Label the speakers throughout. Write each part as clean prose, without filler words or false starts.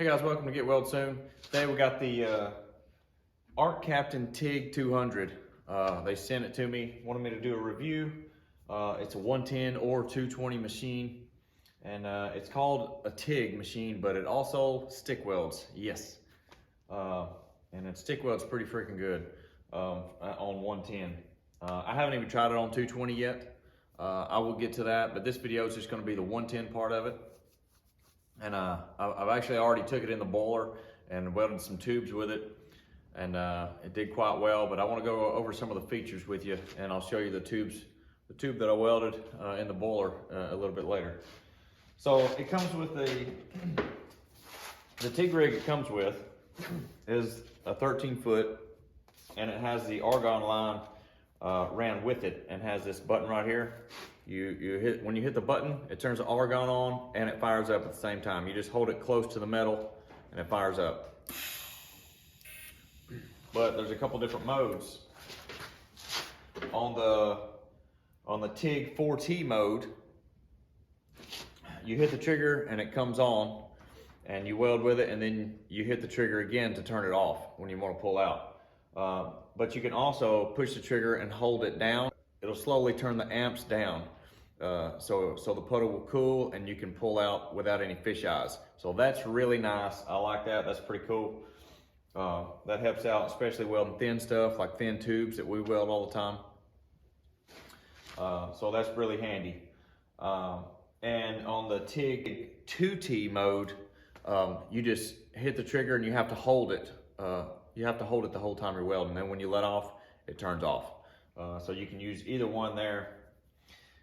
Speaker 1: Hey guys, welcome to Get Weld Soon. Today we got the Arccaptain Tig 200. They sent it to me, wanted me to do a review. It's a 110 or 220 machine, and it's called a Tig machine, but it also stick welds, yes. And it stick welds pretty freaking good on 110. I haven't even tried it on 220 yet. I will get to that, but this video is just gonna be the 110 part of it. And I've actually already took it in the boiler and welded some tubes with it, and it did quite well. But I want to go over some of the features with you, and I'll show you the tube that I welded in the boiler a little bit later. So it comes with the TIG rig it comes with is a 13-foot, and it has the argon line ran with it, and has this button right here. When you hit the button, it turns the argon on and it fires up at the same time. You just hold it close to the metal and it fires up. But there's a couple different modes. On the TIG 4T mode, you hit the trigger and it comes on, and you weld with it, and then you hit the trigger again to turn it off when you want to pull out. But you can also push the trigger and hold it down. It'll slowly turn the amps down. So the puddle will cool and you can pull out without any fish eyes. So that's really nice. I like that. That's pretty cool. That helps out, especially welding thin stuff like thin tubes that we weld all the time. So that's really handy. And on the TIG 2T mode, you just hit the trigger and you have to hold it. You have to hold it the whole time you're welding. Then when you let off, it turns off. So you can use either one there.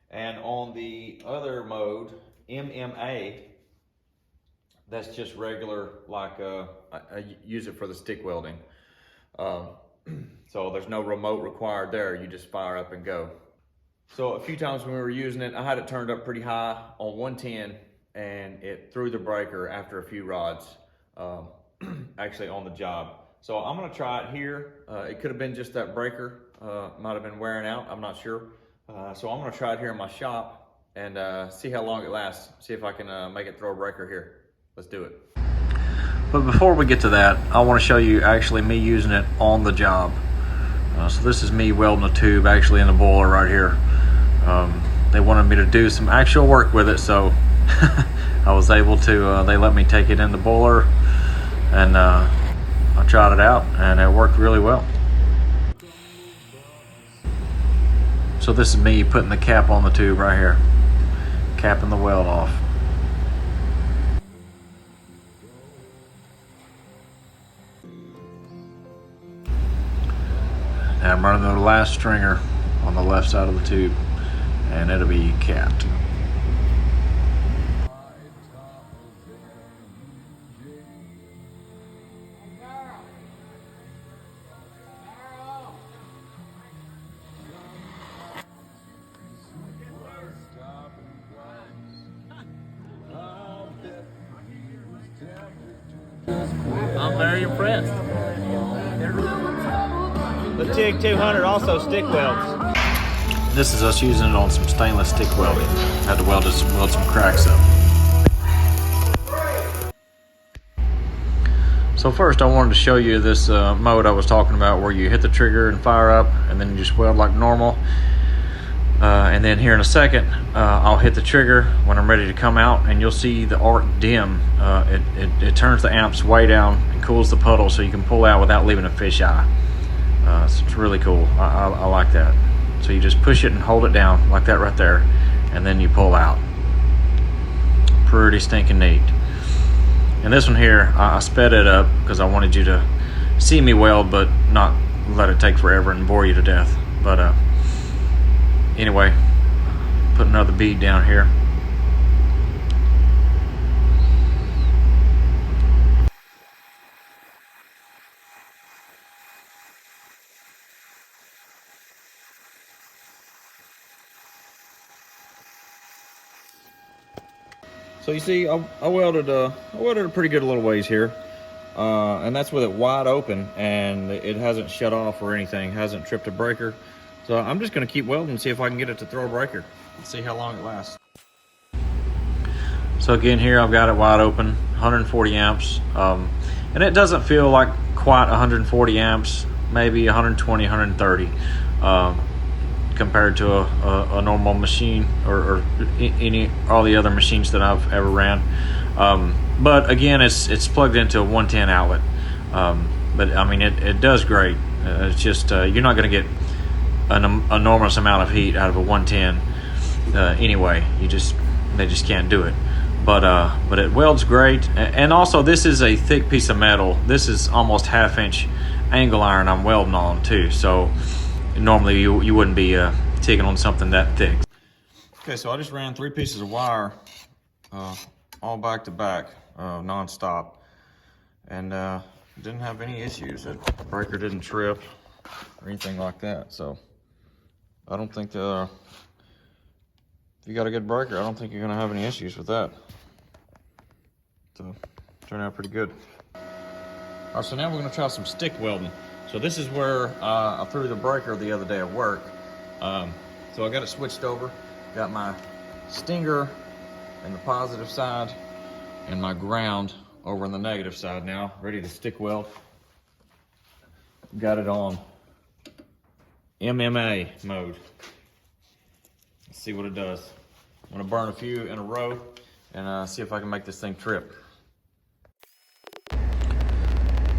Speaker 1: And on the other mode, MMA, that's just regular, like I use it for the stick welding. So there's no remote required there. You just fire up and go. So a few times when we were using it, I had it turned up pretty high on 110, and it threw the breaker after a few rods, actually on the job. So I'm gonna try it here. It could have been just that breaker, might have been wearing out, I'm not sure. So I'm gonna try it here in my shop and see how long it lasts. See if I can make it throw a breaker here. Let's do it. But before we get to that, I wanna show you actually me using it on the job. So this is me welding a tube actually in the boiler right here. They wanted me to do some actual work with it, so I was able to, they let me take it in the boiler, and I tried it out and it worked really well. So this is me putting the cap on the tube right here, capping the weld off. And I'm running the last stringer on the left side of the tube, and it'll be capped.
Speaker 2: I'm very impressed.
Speaker 3: The TIG 200 also stick welds.
Speaker 1: This is us using it on some stainless stick welding. Had to weld some cracks up. So first I wanted to show you this mode I was talking about, where you hit the trigger and fire up, and then you just weld like normal. And then here in a second, I'll hit the trigger when I'm ready to come out, and you'll see the arc dim. It turns the amps way down and cools the puddle so you can pull out without leaving a fish eye. So it's really cool. I like that. So you just push it and hold it down like that right there, and then you pull out. Pretty stinking neat. And this one here, I sped it up because I wanted you to see me weld, but not let it take forever and bore you to death. But anyway, put another bead down here. So you see, I welded a pretty good little ways here, and that's with it wide open, and it hasn't shut off or anything, hasn't tripped a breaker. So I'm just gonna keep welding and see if I can get it to throw a breaker. Let's see how long it lasts.
Speaker 4: So again, here I've got it wide open, 140 amps, and it doesn't feel like quite 140 amps, maybe 120, 130, compared to a normal machine or all the other machines that I've ever ran. But again, it's plugged into a 110 outlet. But I mean, it does great. It's just you're not going to get an enormous amount of heat out of a 110 anyway. They just can't do it. But it welds great, and also this is a thick piece of metal. This is almost 1/2 inch angle iron I'm welding on too. So normally you wouldn't be taking on something that thick. Okay, so I just ran 3 pieces of wire, all back to back, non-stop, and didn't have any issues. The breaker didn't trip or anything like that. So I don't think if you got a good breaker, I don't think you're gonna have any issues with that. So turned out pretty good. All right, so now we're gonna try some stick welding. So this is where I threw the breaker the other day at work. So I got it switched over. Got my stinger in the positive side and my ground over on the negative side now, ready to stick weld. Got it on MMA mode. Let's see what it does. I'm gonna burn a few in a row and see if I can make this thing trip.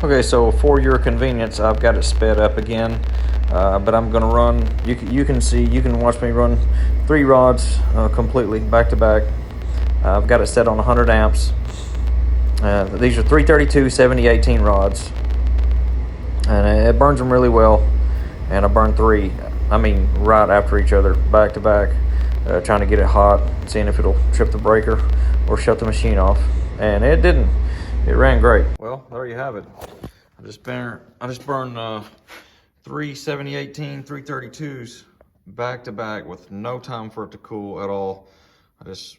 Speaker 4: Okay, so for your convenience, I've got it sped up again, but I'm gonna run, you can watch me run 3 rods completely back to back. I've got it set on 100 amps. These are 332 7018 rods, and it burns them really well. And I burned 3, right after each other, back to back, trying to get it hot, seeing if it'll trip the breaker or shut the machine off. And it didn't. It ran great. Well, there you have it. I just burned 3 7018 332s back to back with no time for it to cool at all. I just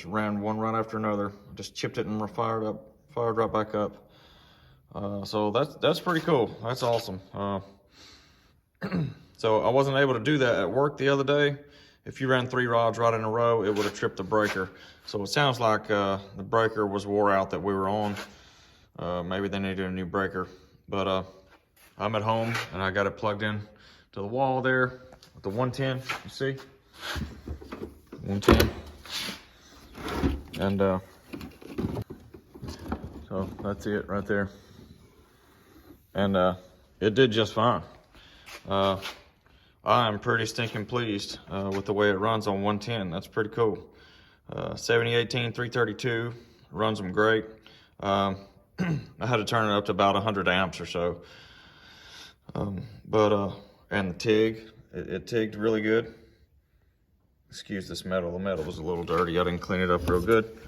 Speaker 4: ran one right after another. I just chipped it and fired right back up. So that's pretty cool. That's awesome. So I wasn't able to do that at work the other day. If you ran 3 rods right in a row, it would have tripped the breaker. So it sounds like the breaker was wore out that we were on. Maybe they needed a new breaker. But I'm at home and I got it plugged in to the wall there with the 110, you see? 110. And so that's it right there. And it did just fine. I'm pretty stinking pleased with the way it runs on 110. That's pretty cool. 7018 332 runs them great. I had to turn it up to about 100 amps or so. And the TIG, it tigged really good. Excuse this metal. The metal was a little dirty. I didn't clean it up real good,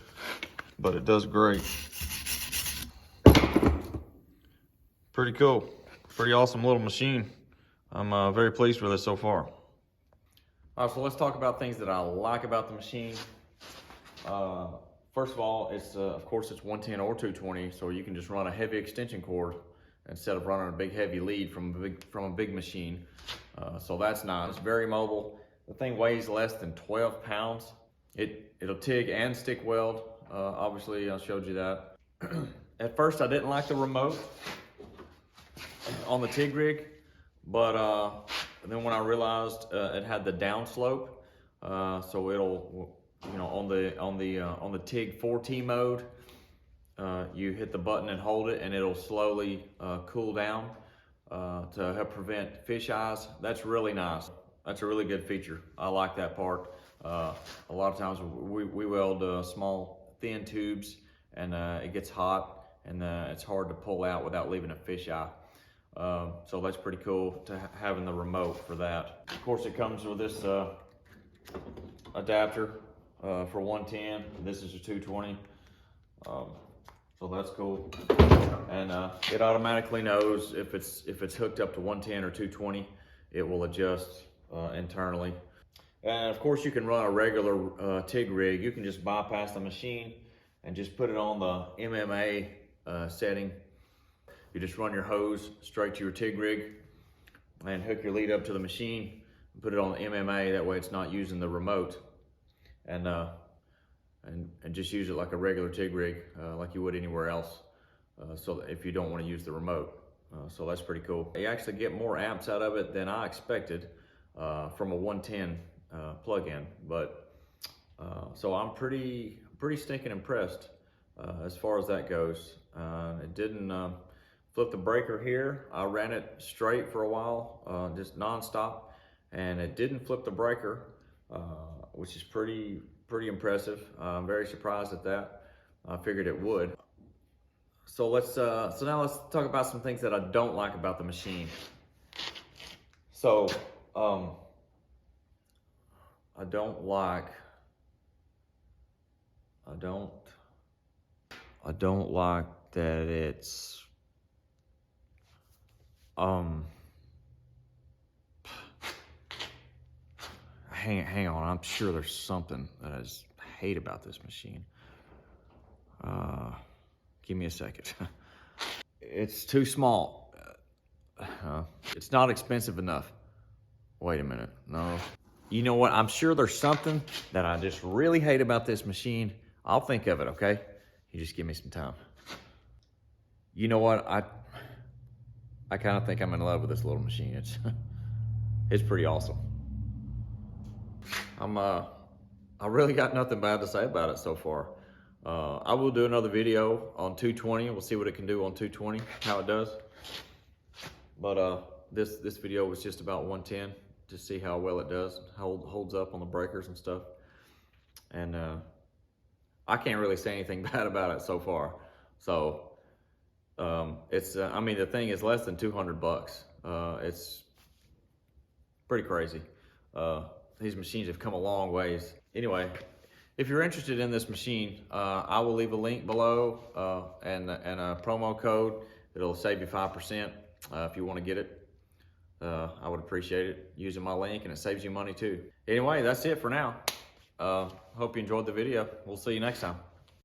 Speaker 4: but it does great. Pretty cool. Pretty awesome little machine. I'm very pleased with it so far. All right, so let's talk about things that I like about the machine. First of all, it's of course it's 110 or 220, so you can just run a heavy extension cord instead of running a big heavy lead from a big machine. So that's nice. It's very mobile. The thing weighs less than 12 pounds. It'll TIG and stick weld. Obviously, I showed you that. At first, I didn't like the remote on the TIG rig, but then when I realized it had the down slope, so it'll, on the TIG 4T mode, you hit the button and hold it, and it'll slowly cool down to help prevent fish eyes. That's really nice. That's a really good feature. I like that part. A lot of times we weld small, thin tubes, and it gets hot, and it's hard to pull out without leaving a fish eye. So that's pretty cool to having the remote for that. Of course, it comes with this adapter for 110. This is a 220. So that's cool. And it automatically knows if it's hooked up to 110 or 220, it will adjust internally. And of course, you can run a regular TIG rig. You can just bypass the machine and just put it on the MMA setting. You just run your hose straight to your TIG rig and hook your lead up to the machine, put it on the MMA. That way it's not using the remote. And
Speaker 1: and just use it like a regular TIG rig, like you would anywhere else. So if you don't want to use the remote. So that's pretty cool. You actually get more amps out of it than I expected from a 110 plug-in. But so I'm pretty stinking impressed as far as that goes. It didn't flip the breaker here. I ran it straight for a while, just non-stop, and it didn't flip the breaker, which is pretty impressive. I'm very surprised at that. I figured it would. So now let's talk about some things that I don't like about the machine. So I don't like that it's hang on, I'm sure there's something that I just hate about this machine. Give me a second. It's too small. It's not expensive enough. Wait a minute, no. You know what, I'm sure there's something that I just really hate about this machine. I'll think of it, okay? You just give me some time. You know what, I kind of think I'm in love with this little machine. It's pretty awesome. I really got nothing bad to say about it so far. I will do another video on 220. We'll see what it can do on 220, how it does. But this video was just about 110 to see how well it does, how it holds up on the breakers and stuff. And I can't really say anything bad about it so far. So it's I mean, the thing is less than 200 bucks. It's pretty crazy. These machines have come a long ways. Anyway, if you're interested in this machine, I will leave a link below and a promo code. It'll save you 5% if you want to get it. I would appreciate it using my link, and it saves you money too. Anyway, that's it for now. Hope you enjoyed the video. We'll see you next time.